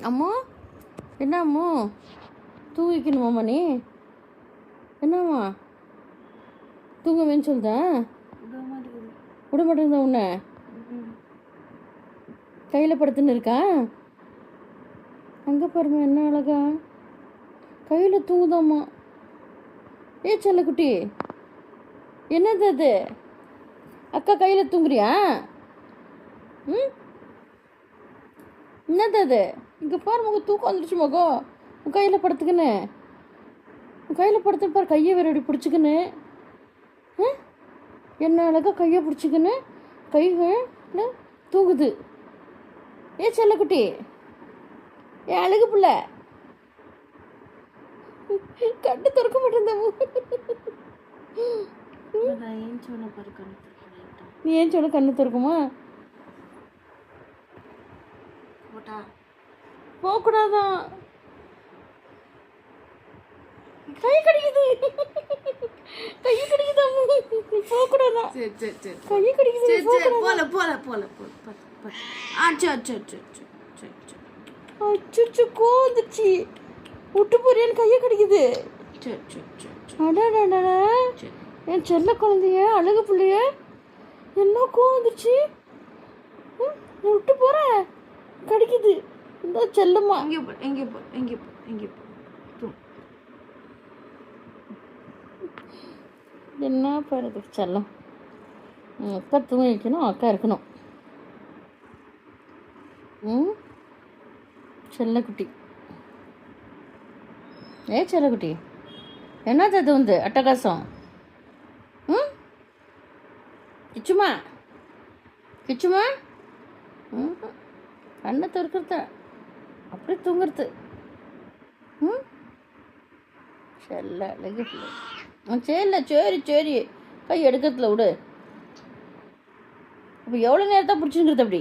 அம்மா என்ன அம்மு தூங்க வைக்கணுமாம்மா நீ? என்னம்மா தூங்கவேன்னு சொல்லுதா? விட மாட்டேங்குதா உன்னை? கையில் படுத்துன்னு இருக்கா? அங்கே பாருமா என்ன அழகா கையில் தூங்குதாம்மா. ஏ செல்லக்குட்டி என்னது அது? அக்கா கையில் தூங்குறியா? ம் என்னது அது? இங்கே பாரு முகம் தூக்கம் வந்துடுச்சு முகம். உன் கையில் படுத்துக்கின்னு உன் கையில் படுத்து பாரு கையை வேறு இப்படி பிடிச்சிக்கின்னு என்ன அழகா கையை பிடிச்சிக்கின்னு கைகள் தூங்குது. ஏ செல்லக்குட்டி ஏ அழகு பிள்ளை கண்ணு திறக்க மாட்டேன். நீ ஏன் சொன்ன கண்ணு திறக்குமா? போகக்கூடாதான் கை கடிக்குது கை கடிக்குது போகக்கூடாதான் கை கடிக்குது போல போல போல போல அச்சு கோந்துச்சு விட்டு போறியான்னு கையை கடிக்குது. அடாடா என் செல்ல குழந்தைய அழகு பிள்ளைய என்ன கோந்துச்சு விட்டு போறேன் கடிக்குது. இந்த செல்லம்மா என்ன பாருது செல்லம். அக்கா தூங்க வைக்கணும் அக்கா இருக்கணும். செல்லக்குட்டி ஏ செல்லக்குட்டி என்னது அது வந்து அட்டகாசம்? கிச்சுமா கிச்சுமா கண்ணை திறக்கிறத அப்படியே தூங்குறது. செல்ல அழகு சரில சரி சரி கை எடுக்கிறதுல விடு. இப்போ எவ்வளோ நேரத்தான் பிடிச்சிங்கிறது அப்படி?